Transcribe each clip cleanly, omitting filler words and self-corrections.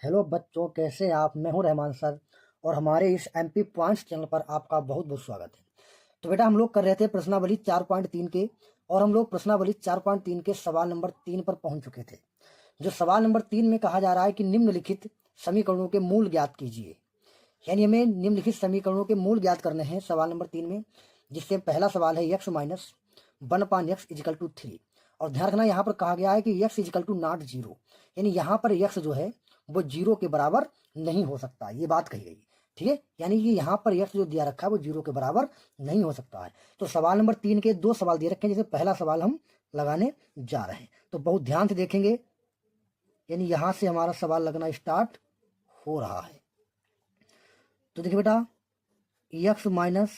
Hello बच्चों, कैसे हैं आप। मैं हूं रहमान सर और हमारे इस एमपी पॉइंट्स चैनल पर आपका बहुत बहुत स्वागत है। तो बेटा, हम लोग कर रहे थे प्रश्नावली 4.3 के, और हम लोग प्रश्नावली 4.3 के सवाल नंबर 3 पर पहुंच चुके थे। जो सवाल नंबर 3 में कहा जा रहा है कि निम्नलिखित समीकरणों के मूल ज्ञात कीजिए, यानी हमें निम्नलिखित समीकरणों के मूल ज्ञात करने हैं सवाल नंबर 3 में। जिससे पहला सवाल है x minus 1/x is equal to 3। और ध्यान रखना, यहाँ पर कहा गया है कि x इजिकल टू नॉट 0, यानी यहाँ पर x जो है वो 0 के बराबर नहीं हो सकता, ये बात कही गई। ठीक है, यानी कि यहाँ पर x जो दिया रखा है वो 0 के बराबर नहीं हो सकता है। तो सवाल नंबर 3 के 2 सवाल दिए रखे हैं, जैसे पहला सवाल हम लगाने जा रहे हैं, तो बहुत ध्यान से देखेंगे। यानी यहां से हमारा सवाल लगना स्टार्ट हो रहा है। तो देखिए बेटा, x minus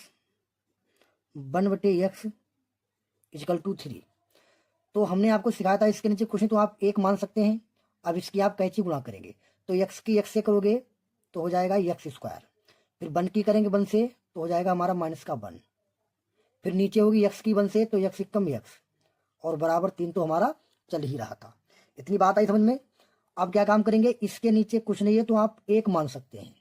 1/x is equal to 3। तो हमने आपको सिखाया था इसके नीचे क्वेश्चन तो आप 1 मान सकते हैं। अब इसकी आप कैची गुणा करेंगे, तो x की x से करोगे तो हो जाएगा x²। फिर 1 की करेंगे 1 से तो हो जाएगा हमारा -1। फिर नीचे होगी x की 1 से तो x कम x, और बराबर 3 तो हमारा चल ही रहा था। इतनी बात आई समझ में। अब क्या काम करेंगे, इसके नीचे कुछ नहीं है तो आप 1 मान सकते हैं।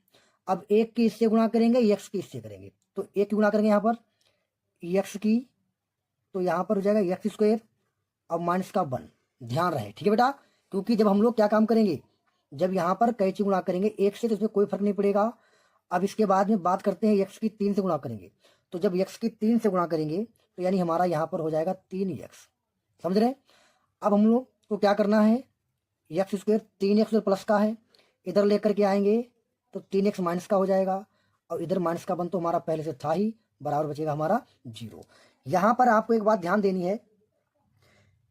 अब 1 की इससे गुणा करेंगे, x की इससे करेंगे, तो 1 की गुणा करेंगे यहाँ पर x की, तो यहाँ पर हो जाएगा x² और -1। ध्यान रहे, ठीक है बेटा, क्योंकि जब हम लोग क्या काम करेंगे, जब यहाँ पर कैची गुणा करेंगे 1 से तो इसमें कोई फर्क नहीं पड़ेगा। अब इसके बाद में बात करते हैं x की 3 से गुणा करेंगे, तो जब x की 3 से गुणा करेंगे तो यानी हमारा यहाँ पर हो जाएगा 3x। समझ रहे हैं। अब हम लोग को क्या करना है, x², 3x प्लस का है, इधर लेकर के आएंगे तो 3x माइनस का हो जाएगा, और इधर -1 तो हमारा पहले से था ही, बराबर बचेगा हमारा 0। यहाँ पर आपको एक बात ध्यान देनी है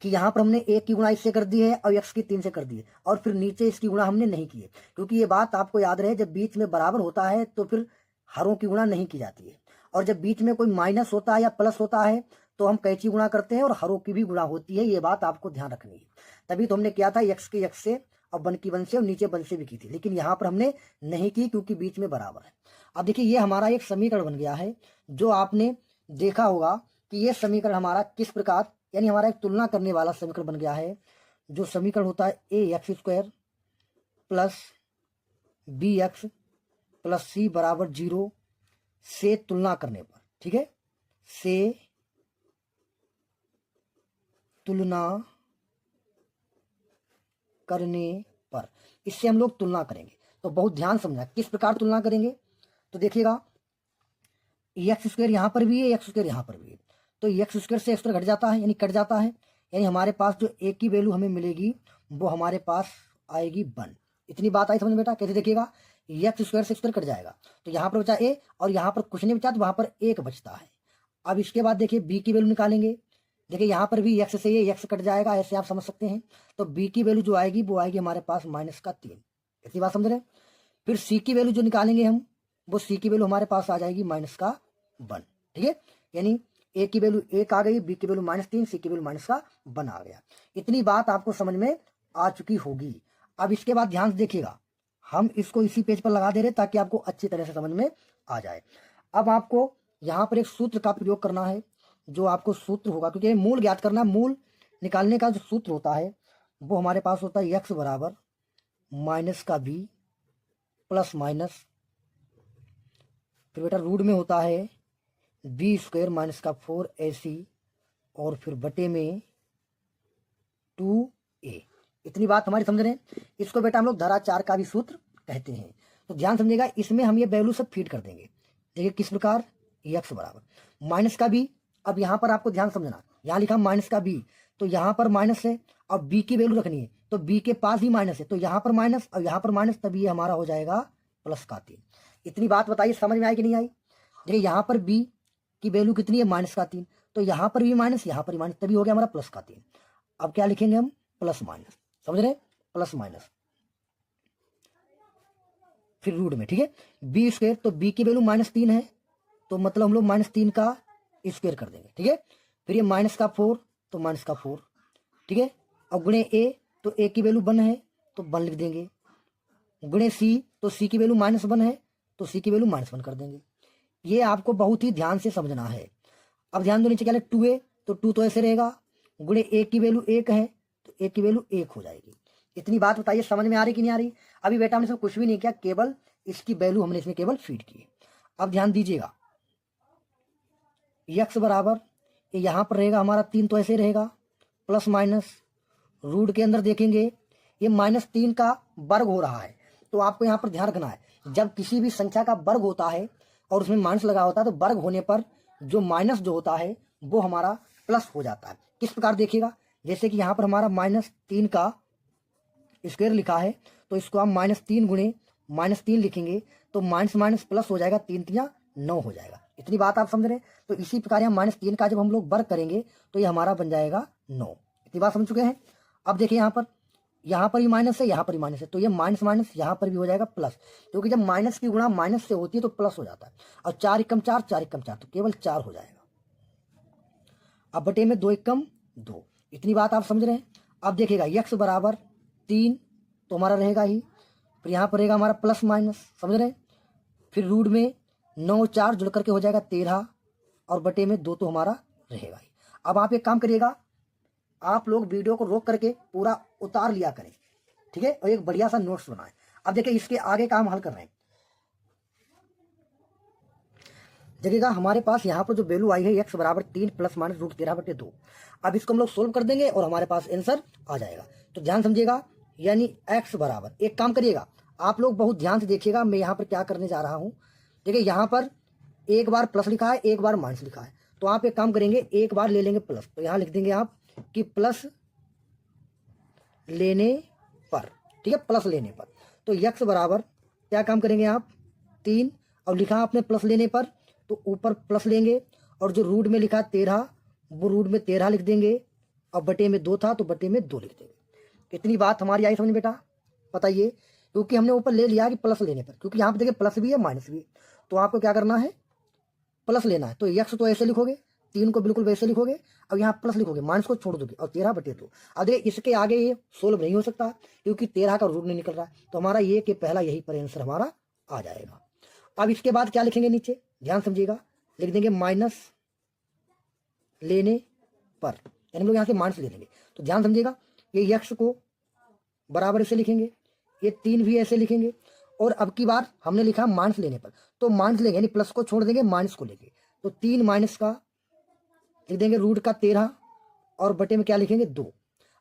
कि यहाँ पर हमने 1 की गुणा इससे कर दी है और x की 3 से कर दी है, और फिर नीचे इसकी गुणा हमने नहीं की है, क्योंकि ये बात आपको याद रहे, जब बीच में बराबर होता है तो फिर हरों की गुणा नहीं की जाती है, और जब बीच में कोई माइनस होता है या प्लस होता है तो हम कैची गुणा करते हैं और हरों की भी गुणा होती है। ये बात आपको ध्यान रखनी है। तभी तो हमने किया था x की x से और 1 की 1 से और नीचे 1 से भी की थी, लेकिन यहाँ पर हमने नहीं की क्योंकि बीच में बराबर है। अब देखिए, ये हमारा एक समीकरण बन गया है, जो आपने देखा होगा कि ये समीकरण हमारा किस प्रकार, यानी हमारा एक तुलना करने वाला समीकरण बन गया है। जो समीकरण होता है ax² plus bx plus c बराबर 0 से तुलना करने पर, ठीक है, से तुलना करने पर, इससे हम लोग तुलना करेंगे। तो बहुत ध्यान समझना किस प्रकार तुलना करेंगे। तो देखिएगा, x² यहाँ पर भी है, x² यहाँ पर भी है, तो x² से x² घट जाता है, यानी कट जाता है, यानी हमारे पास जो a की वैल्यू हमें मिलेगी वो हमारे पास आएगी 1। इतनी बात आई समझ बेटा। कैसे देखिएगा, x² से x² कट जाएगा तो यहाँ पर बचा a, और यहाँ पर कुछ नहीं बचा तो वहां पर 1 बचता है। अब इसके बाद देखिए b की वैल्यू निकालेंगे। देखिए यहाँ पर भी x से ये x कट जाएगा, ऐसे आप समझ सकते हैं। तो b की वैल्यू जो आएगी वो आएगी हमारे पास -3। इतनी बात समझ रहे हैं। फिर c की वैल्यू जो निकालेंगे हम, वो c की वैल्यू हमारे पास आ जाएगी -1। ठीक है, यानी a की वैल्यू 1 आ गई, b की वैल्यू -3, c की वैल्यू -1 आ गया। इतनी बात आपको समझ में आ चुकी होगी। अब इसके बाद ध्यान से देखिएगा, हम इसको इसी पेज पर लगा दे रहे ताकि आपको अच्छी तरह से समझ में आ जाए। अब आपको यहाँ पर एक सूत्र का प्रयोग करना है, जो आपको सूत्र होगा, क्योंकि मूल ज्ञात करना, मूल निकालने का जो सूत्र होता है वो हमारे पास होता है x बराबर -b प्लस माइनस, फिर बेटा रूट में होता है b² -4ac, और फिर बटे में 2a। इतनी बात हमारी समझ रहे हैं। इसको बेटा हम लोग धारा 4 का भी सूत्र कहते हैं। तो ध्यान समझिएगा, इसमें हम ये वैल्यू सब फीड कर देंगे। देखिए किस प्रकार, x बराबर -b। अब यहाँ पर आपको ध्यान समझना, यहाँ लिखा -b, तो यहाँ पर माइनस है, अब b की वैल्यू रखनी है, तो b के पास भी माइनस है, तो यहाँ पर माइनस और यहाँ पर माइनस, तभी ये हमारा हो जाएगा +3। इतनी बात बताइए समझ में आई कि नहीं आई। देखिए यहाँ पर b की वैल्यू कितनी है, -3, तो यहाँ पर भी माइनस, यहाँ पर भी माइनस, तभी हो गया हमारा +3। अब क्या लिखेंगे हम, प्लस माइनस, समझ रहे, प्लस माइनस, फिर रूट में, ठीक है, b², तो b की वैल्यू -3 है, तो मतलब हम लोग -3 का स्क्वायर कर देंगे। ठीक है, फिर ये -4 तो -4, ठीक है, और गुणे a, तो a की वैल्यू 1 है तो 1 लिख देंगे, गुणे c, तो c की वैल्यू -1 है तो c की वैल्यू -1 कर देंगे। ये आपको बहुत ही ध्यान से समझना है। अब ध्यान दो, नीचे क्या है 2a, तो 2 तो ऐसे रहेगा, गुणे a की वैल्यू 1 है तो a की वैल्यू 1 हो जाएगी। इतनी बात बताइए समझ में आ रही कि नहीं आ रही? अभी बेटा हमने इसमें कुछ भी नहीं किया, केवल इसकी वैल्यू हमने इसमें केवल फीड की। अब ध्यान दीजिएगा, x बराबर यहां पर रहेगा हमारा 3, तो ऐसे रहेगा प्लस माइनस रूट के अंदर देखेंगे ये -3 का वर्ग हो रहा है। तो आपको यहाँ पर ध्यान रखना है, जब किसी भी संख्या का वर्ग होता है और उसमें माइनस लगा होता है तो वर्ग होने पर जो माइनस जो होता है वो हमारा प्लस हो जाता है। किस प्रकार देखिएगा, जैसे कि यहाँ पर हमारा -3 का स्क्वायर लिखा है, तो इसको हम -3 गुणे -3 लिखेंगे तो माइनस माइनस प्लस हो जाएगा, 3 3 9 हो जाएगा। इतनी बात आप समझ रहे हैं? तो इसी प्रकार यहाँ -3 का जब हम लोग वर्ग करेंगे तो ये हमारा बन जाएगा 9। इतनी बात समझ चुके हैं? अब देखिए यहाँ पर ही माइनस है, यहाँ पर ही माइनस है, तो ये माइनस माइनस यहाँ पर भी हो जाएगा प्लस, क्योंकि जब माइनस की गुणा माइनस से होती है तो प्लस हो जाता है। और 4 एकम 4, 4 एकम 4, तो केवल 4 हो जाएगा। अब बटे में 2 एकम 2। इतनी बात आप समझ रहे हैं? अब देखिएगा x बराबर 3 तो हमारा रहेगा ही, फिर यहाँ पर रहेगा हमारा प्लस माइनस, समझ रहे हैं? फिर रूट में 9 4 जुड़ करके हो जाएगा 13 और बटे में 2 तो हमारा रहेगा ही। अब आप एक काम करिएगा, आप लोग वीडियो को रोक करके पूरा उतार लिया करें, ठीक है, और एक बढ़िया सा नोट्स बनाएं। अब देखिए इसके आगे का हम हल कर रहे हैं। देखिएगा हमारे पास यहाँ पर जो वैल्यू आई है x बराबर 3 प्लस माइनस रूट 13 बटे 2। अब इसको हम लोग सोल्व कर देंगे और हमारे पास आंसर आ जाएगा। तो ध्यान समझिएगा, यानी x बराबर, एक काम करिएगा आप लोग बहुत ध्यान से देखिएगा मैं यहाँ पर क्या करने जा रहा हूँ। देखिए यहाँ पर एक बार प्लस लिखा है, एक बार माइनस लिखा है, तो आप एक काम करेंगे, एक बार ले लेंगे प्लस, तो यहाँ लिख देंगे आप कि प्लस लेने पर, ठीक है, प्लस लेने पर। तो x बराबर क्या काम करेंगे आप 3 और लिखा आपने प्लस लेने पर, तो ऊपर प्लस लेंगे और जो रूट में लिखा 13 वो रूट में 13 लिख देंगे और बटे में 2 था तो बटे में 2 लिख देंगे। कितनी बात हमारी आई समझ बेटा? बताइए, क्योंकि हमने ऊपर ले लिया कि प्लस लेने पर, क्योंकि यहाँ पे देखिए प्लस भी है माइनस भी है, तो आपको क्या करना है, प्लस लेना है। तो x तो ऐसे लिखोगे, 3 को बिल्कुल वैसे लिखोगे और यहाँ प्लस लिखोगे, माइनस को छोड़ दोगे और 13 बटे 2। अब देखिए इसके आगे ये सोल्व नहीं हो सकता क्योंकि 13 का रूट नहीं निकल रहा है, तो हमारा ये कि पहला यही पर आंसर हमारा आ जाएगा। अब इसके बाद क्या लिखेंगे नीचे, ध्यान समझिएगा, लिख देंगे माइनस लेने पर, यानी हम लोग यहाँ से माइनस ले लेंगे। तो ध्यान समझिएगा, ये x को बराबर ऐसे लिखेंगे, ये 3 भी ऐसे लिखेंगे, और अब की बार हमने लिखा माइनस लेने पर, तो माइनस लेंगे यानी प्लस को छोड़ देंगे, माइनस को लेंगे, तो 3 माइनस का लिख देंगे रूट का 13 और बटे में क्या लिखेंगे 2।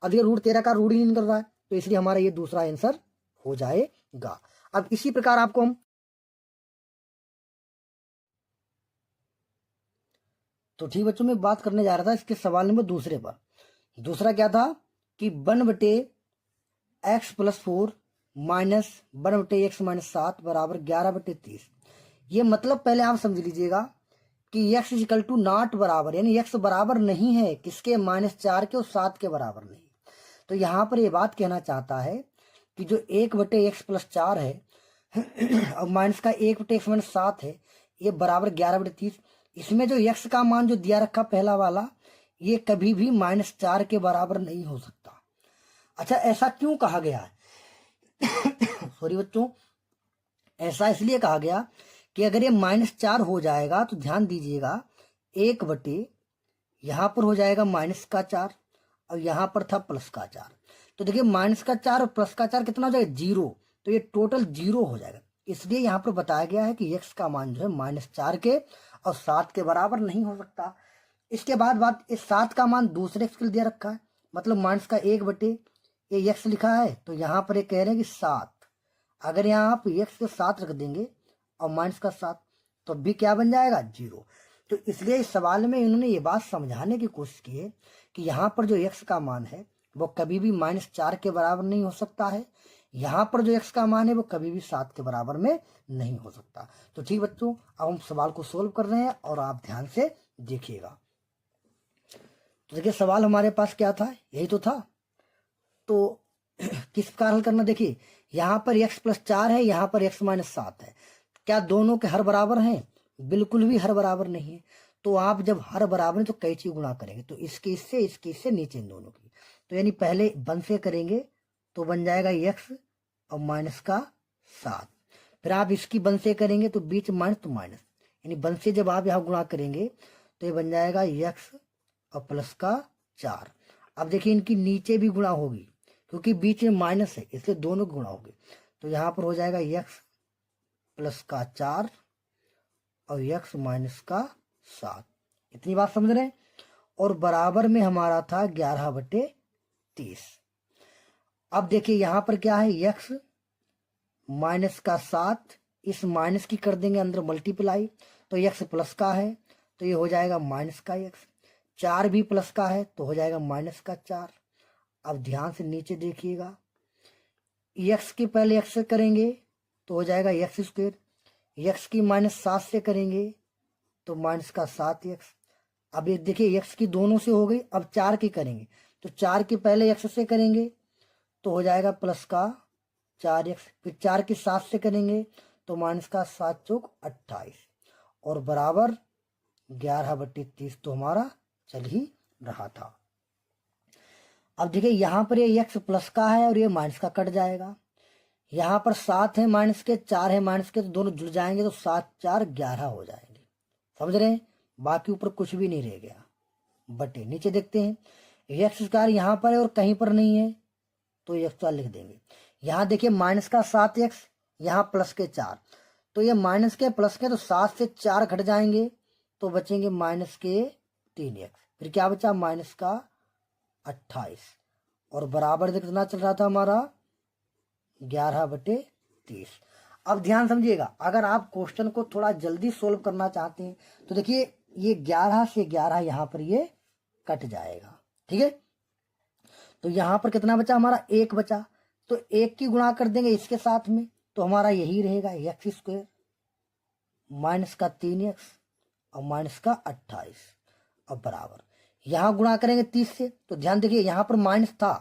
अब ये रूट 13 का रूट ही नहीं निकल रहा है, तो इसलिए हमारा ये दूसरा आंसर हो जाएगा। अब इसी प्रकार आपको हम, तो ठीक बच्चों मैं बात करने जा रहा था इसके सवाल नंबर दूसरे पर। दूसरा क्या था कि 1 बटे x प्लस 4 माइनस 1 बटे x माइनस 7 बराबर 11 बटे 30। ये मतलब पहले आप समझ लीजिएगा कि x इक्वल टू नॉट बराबर, यानी x बराबर नहीं है किसके, -4 के और 7 के बराबर नहीं। तो यहाँ पर ये बात कहना चाहता है कि जो 1 बटे x प्लस 4 है और माइनस का 1 बटे x माइनस 7 है, ये बराबर 11 बटे 30। इसमें जो x का मान जो दिया रखा पहला वाला, ये कभी भी -4 के बराबर नहीं हो सकता। अच्छा ऐसा क्यों कहा गया है? सॉरी बच्चों, ऐसा इसलिए कहा गया कि अगर ये -4 हो जाएगा तो ध्यान दीजिएगा 1 बटे यहाँ पर हो जाएगा माइनस का 4 और यहाँ पर था प्लस का 4। तो देखिए माइनस का 4 और प्लस का 4 कितना हो जाएगा 0, तो ये टोटल 0 हो जाएगा। इसलिए यहाँ पर बताया गया है कि x का मान जो है -4 के और 7 के बराबर नहीं हो सकता। इसके बाद बात, इस 7 का मान दूसरे x के लिए दिया रखा है, मतलब माइनस का 1 बटे ये x लिखा है, तो यहाँ पर ये कह रहे हैं कि 7, अगर यहाँ आप x के 7 रख देंगे और माइनस का 7 तो भी क्या बन जाएगा 0। तो इसलिए इस सवाल में इन्होंने ये बात समझाने की कोशिश की है कि यहाँ पर जो x का मान है वो कभी भी -4 के बराबर नहीं हो सकता है, यहाँ पर जो x का मान है वो कभी भी 7 के बराबर में नहीं हो सकता। तो ठीक बच्चों, अब हम सवाल को सोल्व कर रहे हैं और आप ध्यान से देखिएगा। तो देखिए सवाल हमारे पास क्या था, यही तो था। तो किस प्रकार हल करना, देखिए यहाँ पर x प्लस 4 है, यहाँ पर x माइनस 7 है, क्या दोनों के हर बराबर हैं? बिल्कुल भी हर बराबर नहीं है। तो आप जब हर बराबर है तो कैची गुणा करेंगे, तो इसके इससे नीचे इन दोनों की, तो यानी पहले 1 से करेंगे तो बन जाएगा x और माइनस का 7, फिर आप इसकी 1 से करेंगे तो बीच माइनस तो माइनस, यानी 1 से जब आप यहाँ गुणा करेंगे तो ये बन जाएगा x और प्लस का 4। अब देखिए इनकी नीचे भी गुणा होगी, क्योंकि बीच में माइनस है इसलिए दोनों गुणा होंगे। तो यहाँ पर हो जाएगा x प्लस का 4 और x माइनस का 7। इतनी बात समझ रहे हैं। और बराबर में हमारा था 11/30। अब देखिए यहाँ पर क्या है, x माइनस का 7, इस माइनस की कर देंगे अंदर मल्टीप्लाई, तो x प्लस का है तो ये हो जाएगा माइनस का x। 4 भी प्लस का है तो हो जाएगा माइनस का 4। अब ध्यान से नीचे देखिएगा, x के पहले x से करेंगे तो हो जाएगा x स्क्वेयर, x की माइनस 7 से करेंगे तो माइनस का 7x। अब ये देखिए x की दोनों से हो गई, अब 4 की करेंगे तो 4 के पहले x से करेंगे तो हो जाएगा प्लस का 4x, फिर 4 की 7 से करेंगे तो माइनस का 7 चौक 28 और बराबर 11/30 तो हमारा चल ही रहा था। अब देखिए यहाँ पर ये x प्लस का है और ये माइनस का कट जाएगा। यहाँ पर 7 है माइनस के, 4 है माइनस के, तो दोनों जुड़ जाएंगे तो 7 4 11 हो जाएंगे। समझ रहे हैं, बाकी ऊपर कुछ भी नहीं रह गया। बटे नीचे देखते हैं, एक्स स्क्वायर यहाँ पर है और कहीं पर नहीं है तो एक्स स्क्वायर लिख देंगे। यहाँ देखिए माइनस का 7x, यहाँ प्लस के 4, तो ये माइनस के प्लस के तो 7 से 4 घट जाएंगे तो बचेंगे माइनस के 3x। फिर क्या बचा, माइनस का 28 और बराबर कितना चल रहा था हमारा 11/30। अब ध्यान समझिएगा, अगर आप क्वेश्चन को थोड़ा जल्दी सोल्व करना चाहते हैं तो देखिए ये 11 से 11 यहाँ पर ये कट जाएगा। ठीक है, तो यहाँ पर कितना बचा हमारा 1 बचा, तो 1 की गुणा कर देंगे इसके साथ में तो हमारा यही रहेगा x स्क्वायर माइनस का 3x और माइनस का 28 और बराबर यहाँ गुणा करेंगे 30 से। तो ध्यान देखिए यहाँ पर माइनस था,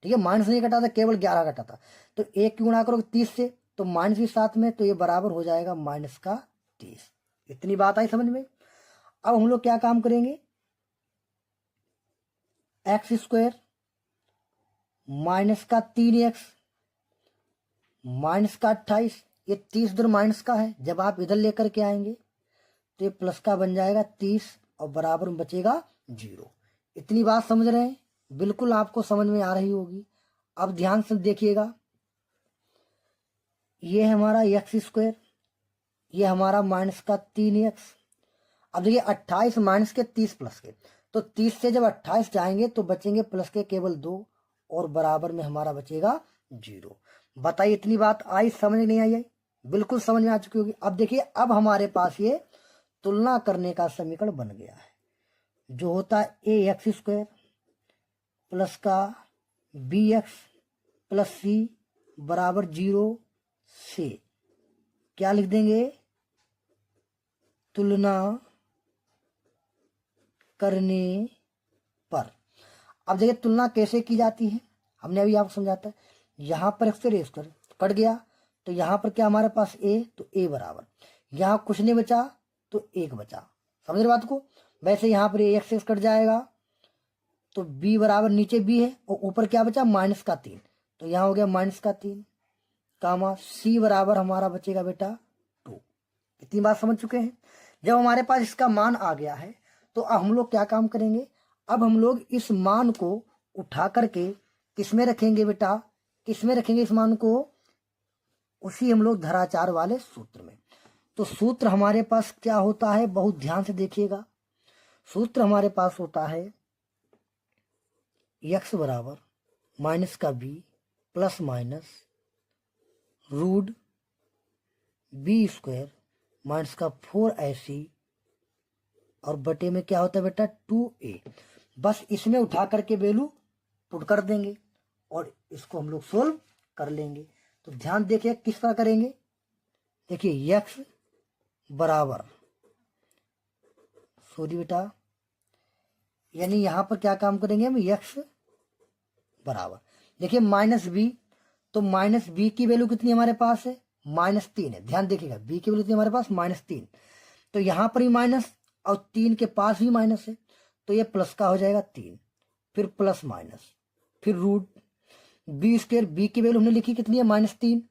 ठीक है, माइनस नहीं कटा था, केवल 11 कटा था, तो 1 की गुणा करोगे 30 से तो माइनस भी साथ में, तो ये बराबर हो जाएगा माइनस का 30। इतनी बात आई समझ में। अब हम लोग क्या काम करेंगे, एक्स स्क्वायर माइनस का 3x माइनस का 28, ये 30 दूर माइनस का है, जब आप इधर लेकर के आएंगे तो ये प्लस का बन जाएगा 30 और बराबर में बचेगा 0। इतनी बात समझ रहे हैं, बिल्कुल आपको समझ में आ रही होगी। अब ध्यान से देखिएगा, ये है हमारा एक्स स्क्वायर, ये हमारा माइनस का 3x। अब देखिए 28 माइनस के 30 प्लस के, तो 30 से जब 28 जाएंगे तो बचेंगे प्लस के केवल 2 और बराबर में हमारा बचेगा 0। बताइए इतनी बात आई समझ नहीं आई? बिल्कुल समझ में आ चुकी होगी। अब देखिए अब हमारे पास ये तुलना करने का समीकरण बन गया है, जो होता है ए एक्स स्क्वायर प्लस का बी एक्स प्लस सी बराबर 0 से क्या लिख देंगे, तुलना करने पर। अब देखिए तुलना कैसे की जाती है, हमने अभी आपको समझाता है। यहाँ पर एक्स स्क्वायर ए स्क्वायर कट गया तो यहाँ पर क्या हमारे पास ए, तो ए बराबर, यहाँ कुछ नहीं बचा तो 1 बचा। समझ रहे बात को। वैसे यहाँ पर ए एक्स कट जाएगा तो बी बराबर, नीचे बी है और ऊपर क्या बचा माइनस का 3, तो यहाँ हो गया माइनस का 3 कामा सी बराबर हमारा बचेगा बेटा 2। इतनी बात समझ चुके हैं। जब हमारे पास इसका मान आ गया है तो अब हम लोग क्या काम करेंगे, अब हम लोग इस मान को उठा करके किसमें रखेंगे बेटा, किसमें रखेंगे इस मान को, उसी हम लोग धराचार वाले सूत्र में। तो सूत्र हमारे पास क्या होता है, बहुत ध्यान से देखिएगा। सूत्र हमारे पास होता है x बराबर माइनस का b plus minus root B square minus का 4ac और बटे में क्या होता है बेटा 2a। बस इसमें उठा करके वैल्यू पुट कर देंगे और इसको हम लोग सोल्व कर लेंगे। तो ध्यान देखिए किस तरह करेंगे, देखिए x बराबर, सॉरी बेटा, यानी यहां पर क्या काम करेंगे हम, x बराबर, देखिए माइनस बी, तो माइनस बी की वैल्यू कितनी हमारे पास है, -3 है। ध्यान देखिएगा बी की वैल्यू कितनी हमारे पास -3, तो यहां पर भी माइनस और 3 के पास भी माइनस है, तो ये प्लस का हो जाएगा 3, फिर प्लस माइनस, फिर रूट बी स्क्वायर, बी की वैल्यू हमने लिखी कितनी है -3,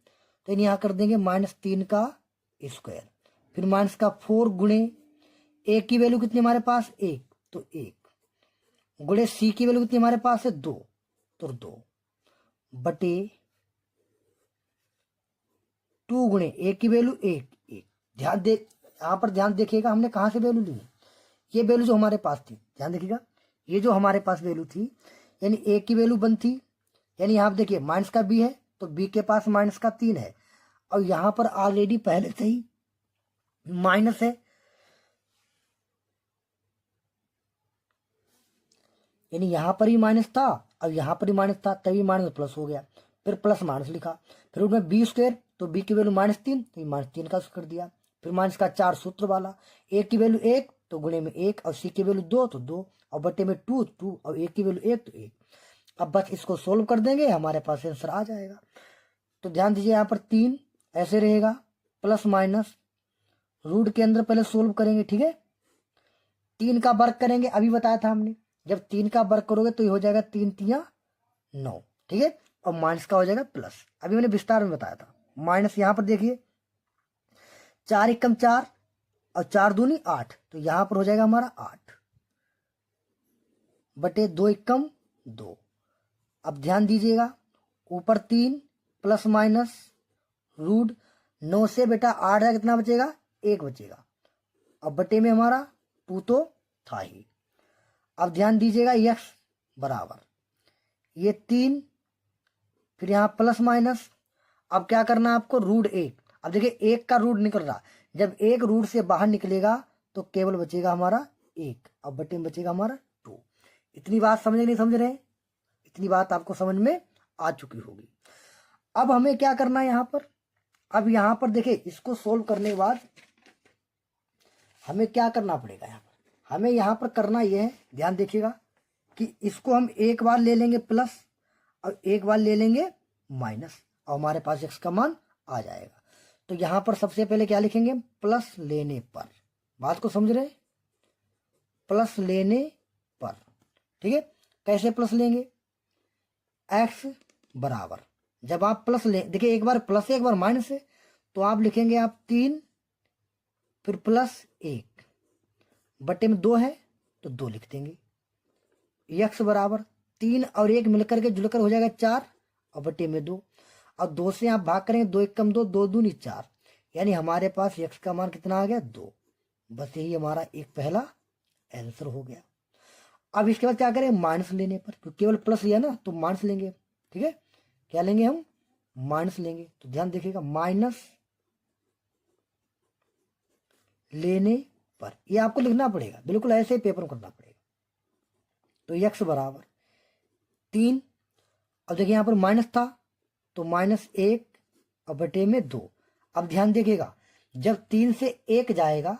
तो यहाँ कर देंगे -3 का स्क्वायर, फिर माइनस का 4 गुणे ए की वैल्यू कितनी हमारे पास 1, तो 1 गुणे सी की वैल्यू कितनी हमारे पास है 2, तो 2 बटे 2 गुणे ए की वैल्यू 1 1। ध्यान दे, यहाँ पर ध्यान देखिएगा हमने कहाँ से वैल्यू ली। ये वैल्यू जो हमारे पास थी, ध्यान देखिएगा, ये जो हमारे पास वैल्यू थी यानी ए की वैल्यू 1 थी, यानी यहाँ देखिए माइनस का बी है तो बी के पास माइनस का 3 है, और यहाँ पर ऑलरेडी पहले से ही माइनस है, यानी यहाँ पर ही माइनस था और यहाँ पर ही माइनस था, तभी माइनस प्लस हो गया, फिर प्लस माइनस लिखा, फिर उसमें बी स्क्वायर तो बी की वैल्यू -3 तो -3 का कर दिया, फिर माइनस का 4 सूत्र वाला, ए की वैल्यू 1 तो गुणे में 1 और सी की वैल्यू 2 तो 2 और बटे में 2 2 और ए की वैल्यू 1 तो 1। अब बस इसको सोल्व कर देंगे, हमारे पास आंसर आ जाएगा। तो ध्यान दीजिए यहाँ पर 3 ऐसे रहेगा, प्लस माइनस रूट के अंदर पहले सोल्व करेंगे, ठीक है। 3 का वर्ग करेंगे, अभी बताया था हमने, जब 3 का वर्ग करोगे तो ये हो जाएगा 3 3 9, ठीक है, और माइनस का हो जाएगा प्लस। अभी मैंने विस्तार में बताया था। माइनस यहाँ पर देखिए 4 एकम 4 और 4 दूनी 8, तो यहाँ पर हो जाएगा हमारा 8 बटे 2 एकम 2। अब ध्यान दीजिएगा ऊपर 3 प्लस माइनस रूट 9 से बेटा 8 है, कितना बचेगा 1 बचेगा, अब बटे में हमारा 2 तो था ही। अब ध्यान दीजिएगा x बराबर ये 3, फिर यहाँ प्लस माइनस, अब क्या करना है आपको रूट 1। अब देखिए 1 का रूट निकल रहा, जब 1 रूट से बाहर निकलेगा तो केवल बचेगा हमारा 1, अब बटे में बचेगा हमारा 2। इतनी बात समझ नहीं समझ रहे? इतनी बात आपको समझ में आ चुकी होगी। अब हमें क्या करना है यहाँ पर, अब यहाँ पर देखिए इसको सोल्व करने के बाद हमें क्या करना पड़ेगा, यहाँ पर हमें यहाँ पर करना यह है, ध्यान देखिएगा कि इसको हम एक बार ले लेंगे प्लस और एक बार ले लेंगे माइनस, और हमारे पास x का मान आ जाएगा। तो यहाँ पर सबसे पहले क्या लिखेंगे, प्लस लेने पर, बात को समझ रहे, प्लस लेने पर, ठीक है। कैसे प्लस लेंगे, x बराबर, जब आप प्लस ले, देखिए एक बार प्लस है एक बार माइनस है, तो आप लिखेंगे आप 3 फिर प्लस 1 बटे में 2 है तो 2 लिख देंगे, x बराबर 3 और 1 मिलकर के जुड़कर हो जाएगा 4 और बटे में 2, और 2 से आप भाग करेंगे 2 एकम 2 2 दूनी 4, यानी हमारे पास x का मान कितना आ गया 2। बस यही हमारा एक पहला आंसर हो गया। अब इसके बाद क्या करें, माइनस लेने पर, क्योंकि केवल प्लस लिया ना तो माइनस लेंगे, ठीक है, क्या लेंगे हम माइनस लेंगे। तो ध्यान देखिएगा माइनस लेने पर, ये आपको लिखना पड़ेगा, बिल्कुल ऐसे ही पेपर में करना पड़ेगा। तो x बराबर 3, अब देखिए यहाँ पर माइनस था तो -1 और बटे में 2। अब ध्यान देखिएगा जब 3 से 1 जाएगा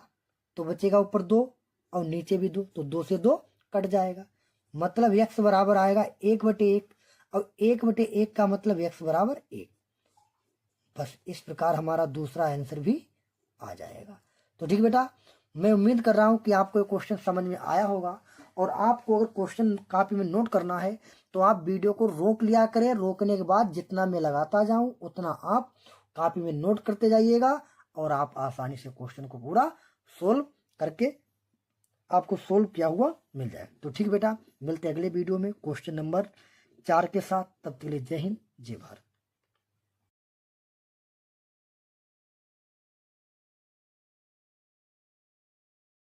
तो बचेगा ऊपर 2 और नीचे भी 2, तो 2 से 2 कट जाएगा, मतलब x बराबर आएगा 1 बटे 1, और 1 बटे 1 का मतलब x बराबर 1। बस इस प्रकार हमारा दूसरा आंसर भी आ जाएगा। तो ठीक बेटा, मैं उम्मीद कर रहा हूँ कि आपको ये क्वेश्चन समझ में आया होगा, और आपको अगर क्वेश्चन कॉपी में नोट करना है तो आप वीडियो को रोक लिया करें, रोकने के बाद जितना मैं लगाता जाऊं उतना आप कॉपी में नोट करते जाइएगा, और आप आसानी से क्वेश्चन को पूरा सोल्व करके आपको सोल्व किया हुआ मिल जाए। तो ठीक बेटा, मिलते हैं अगले वीडियो में क्वेश्चन नंबर 4 के साथ, तब तक के लिए जय हिंद जय भारत।